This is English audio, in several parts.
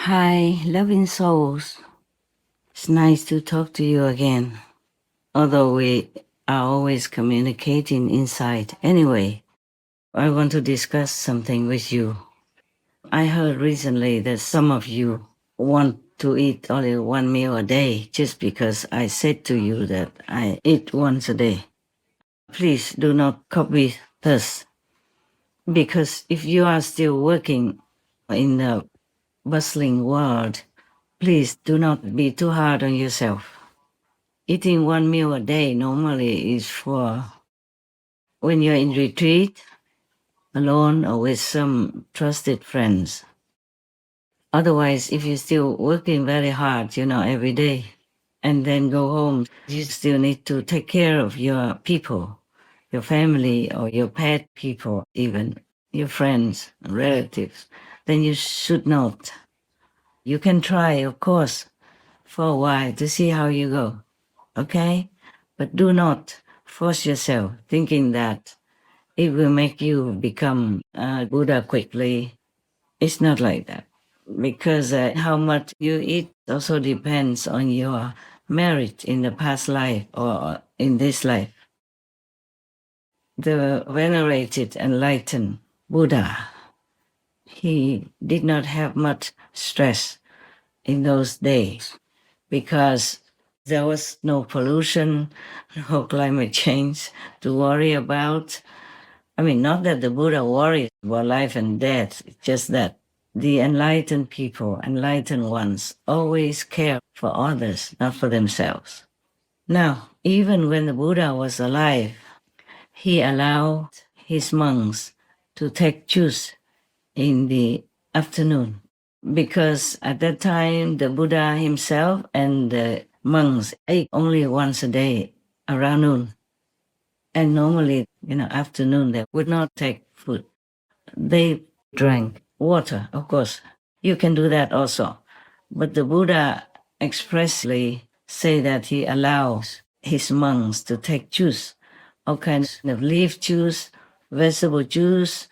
Hi, loving souls. It's nice to talk to you again. Although we are always communicating inside. Anyway, I want to discuss something with you. I heard recently that some of you want to eat only one meal a day just because I said to you that I eat once a day. Please do not copy this because if you are still working in the bustling world, please do not be too hard on yourself. Eating one meal a day normally is for when you're in retreat, alone, or with some trusted friends. Otherwise, if you're still working very hard, every day, and then go home, you still need to take care of your people, your family, or your pet people, even your friends, relatives, then you should not. You can try, of course, for a while to see how you go. Okay? But do not force yourself thinking that it will make you become a Buddha quickly. It's not like that. Because how much you eat also depends on your merit in the past life or in this life. The venerated enlightened Buddha, he did not have much stress in those days because there was no pollution, no climate change to worry about. I mean, not that the Buddha worried about life and death, it's just that the enlightened people, enlightened ones, always care for others, not for themselves. Now, even when the Buddha was alive, he allowed his monks to take juice in the afternoon because at that time the Buddha himself and the monks ate only once a day around noon. And normally, afternoon they would not take food. They drank water, of course. You can do that also. But the Buddha expressly say that he allows his monks to take juice, all kinds of leaf juice, vegetable juice,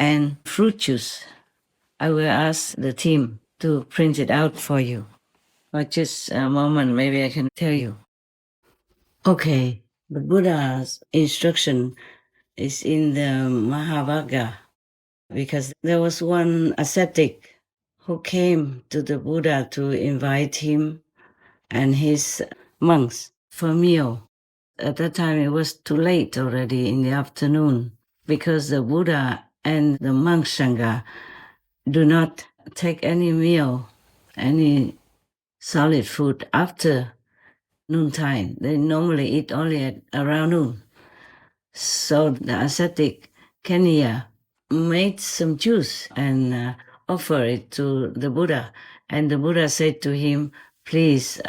and fruit juice. I will ask the team to print it out for you. But just a moment, maybe I can tell you. Okay, the Buddha's instruction is in the Mahavagga because there was one ascetic who came to the Buddha to invite him and his monks for a meal. At that time, it was too late already in the afternoon because the Buddha and the monk Sangha do not take any meal, any solid food after noontime. They normally eat only at around noon. So the ascetic Kenya made some juice and offered it to the Buddha. And the Buddha said to him, please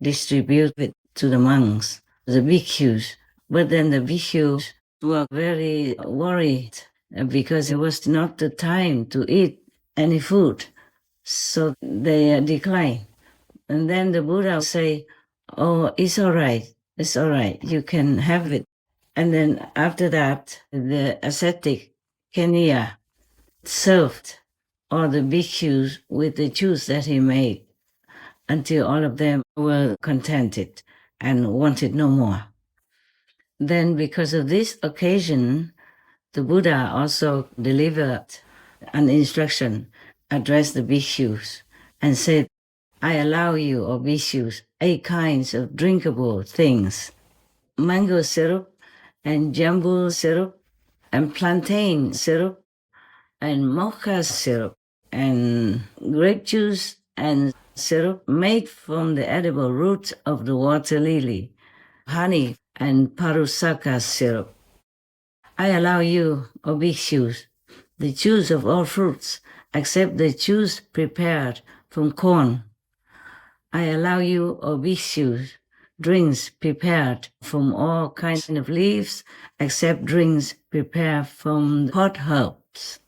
distribute it to the monks, the bhikkhus. But then the bhikkhus were very worried because it was not the time to eat any food. So they declined. And then the Buddha say, oh, it's all right. It's all right. You can have it. And then after that, the ascetic Kenya served all the bhikkhus with the juice that he made until all of them were contented and wanted no more. Then, because of this occasion, the Buddha also delivered an instruction, addressed the bhikkhus, and said, I allow you, O bhikkhus, 8 kinds of drinkable things: mango syrup, and jambu syrup, and plantain syrup, and mocha syrup, and grape juice, and syrup made from the edible roots of the water lily, honey, and parusaka syrup. I allow you, O bhikkhus, the juice of all fruits, except the juice prepared from corn. I allow you, O bhikkhus, drinks prepared from all kinds of leaves, except drinks prepared from pot herbs.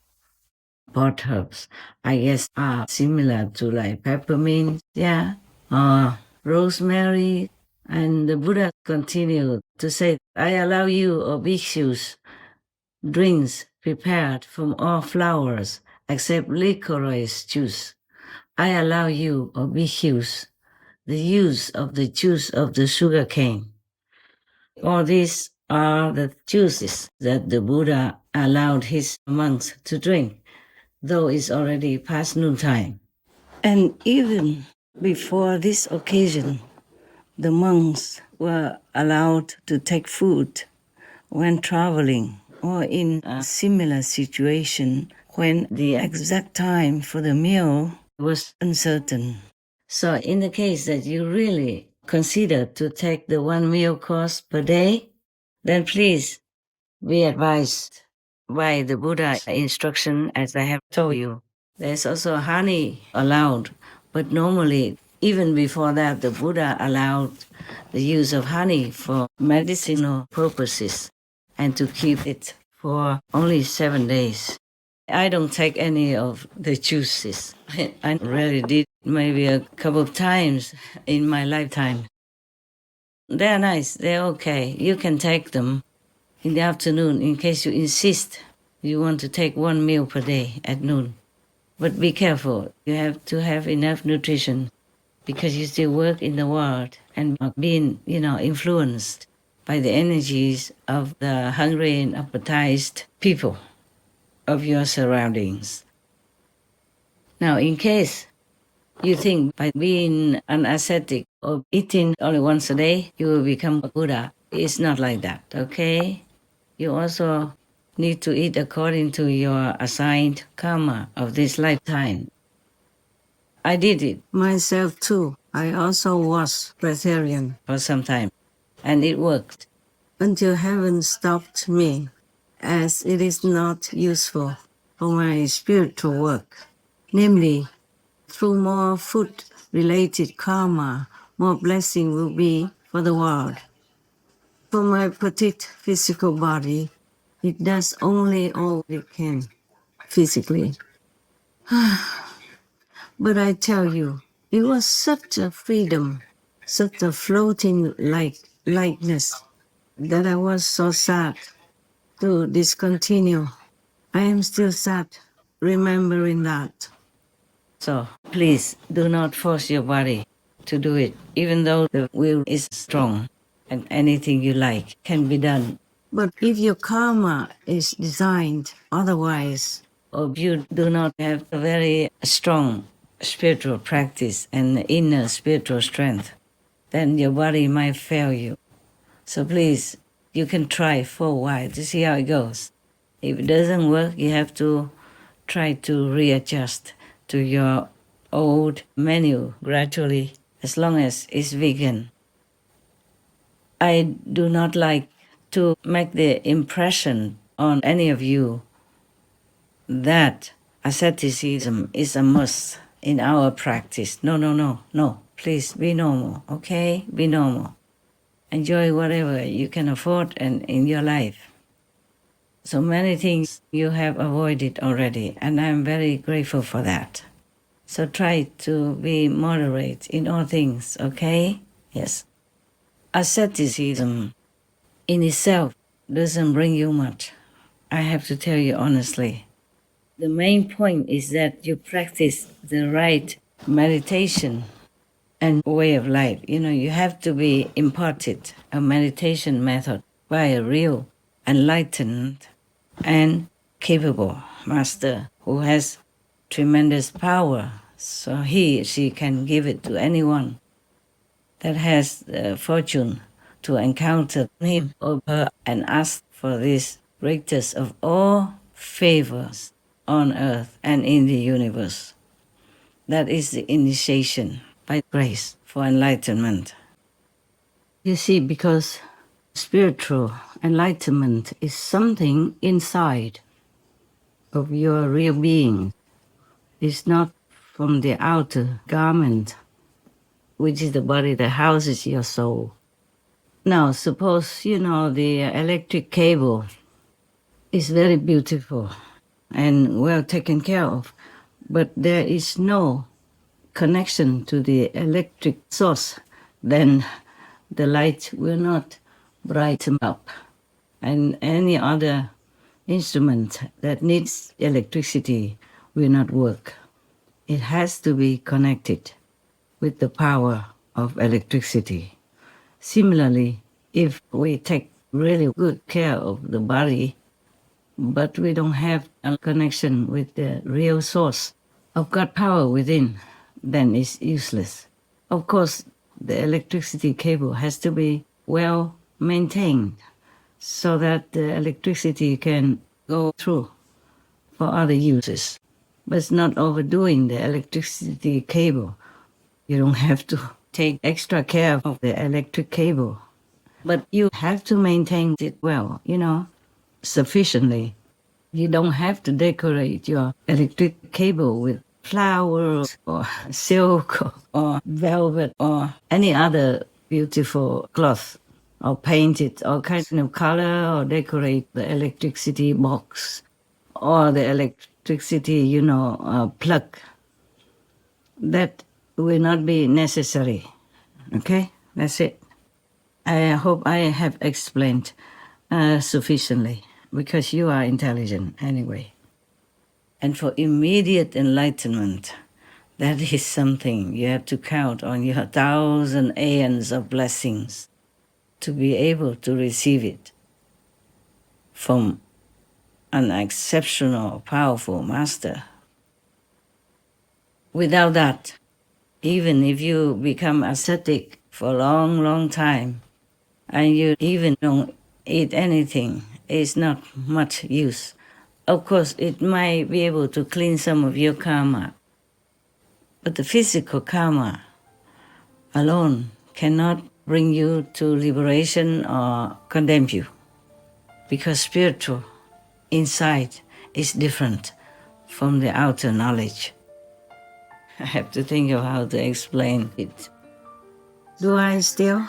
Pot herbs, I guess, are similar to like peppermint, yeah, or rosemary. And the Buddha continued to say, I allow you, O bhikkhus, drinks prepared from all flowers, except licorice juice. I allow you or Bhikkhus the use of the juice of the sugar cane. All these are the juices that the Buddha allowed his monks to drink, though it's already past noontime. And even before this occasion, the monks were allowed to take food when traveling or in a similar situation when the exact time for the meal was uncertain. So in the case that you really consider to take the one meal course per day, then please be advised by the Buddha instruction as I have told you. There's also honey allowed, but normally, even before that, the Buddha allowed the use of honey for medicinal purposes and to keep it for only 7 days. I don't take any of the juices. I really did maybe a couple of times in my lifetime. They're nice, they're okay. You can take them in the afternoon in case you insist you want to take one meal per day at noon. But be careful, you have to have enough nutrition because you still work in the world and are being, influenced by the energies of the hungry and appetized people of your surroundings. Now, in case you think by being an ascetic or eating only once a day, you will become a Buddha, it's not like that, okay? You also need to eat according to your assigned karma of this lifetime. I did it myself too. I also was vegetarian for some time, and it worked until heaven stopped me, as it is not useful for my spiritual work. Namely, through more food-related karma, more blessing will be for the world. For my petite physical body, it does only all it can physically. But I tell you, it was such a freedom, such a floating lightness that I was so sad to discontinue. I am still sad remembering that. So please do not force your body to do it, even though the will is strong and anything you like can be done. But if your karma is designed otherwise, or you do not have a very strong spiritual practice and inner spiritual strength, then your body might fail you. So please, you can try for a while to see how it goes. If it doesn't work, you have to try to readjust to your old menu gradually, as long as it's vegan. I do not like to make the impression on any of you that asceticism is a must in our practice. No, no, no, no. Please be normal, okay? Be normal. Enjoy whatever you can afford and in your life. So many things you have avoided already, and I'm very grateful for that. So try to be moderate in all things, okay? Yes. Asceticism in itself doesn't bring you much. I have to tell you honestly. The main point is that you practice the right meditation and way of life. You have to be imparted a meditation method by a real enlightened and capable master who has tremendous power. So she can give it to anyone that has the fortune to encounter him or her and ask for this greatest of all favors on earth and in the universe. That is the initiation by grace for enlightenment. You see, because spiritual enlightenment is something inside of your real being. It's not from the outer garment, which is the body that houses your soul. Now, suppose, the electric cable is very beautiful and well taken care of, but there is no connection to the electric source, then the light will not brighten up. And any other instrument that needs electricity will not work it has to be connected with the power of electricity. Similarly, if we take really good care of the body, but we don't have a connection with the real source of God power within, then it's useless. Of course, the electricity cable has to be well maintained so that the electricity can go through for other uses. But it's not overdoing the electricity cable. You don't have to take extra care of the electric cable. But you have to maintain it well, sufficiently. You don't have to decorate your electric cable with flowers or silk or velvet or any other beautiful cloth, or paint it all kind of color, or decorate the electricity box or the electricity, plug. That will not be necessary. Okay, that's it. I hope I have explained sufficiently, because you are intelligent anyway. And for immediate enlightenment, that is something you have to count on your 1,000 aeons of blessings to be able to receive it from an exceptional, powerful master. Without that, even if you become ascetic for a long, long time, and you even don't eat anything, it's not much use. Of course, it might be able to clean some of your karma, but the physical karma alone cannot bring you to liberation or condemn you, because spiritual insight is different from the outer knowledge. I have to think of how to explain it. Do I still?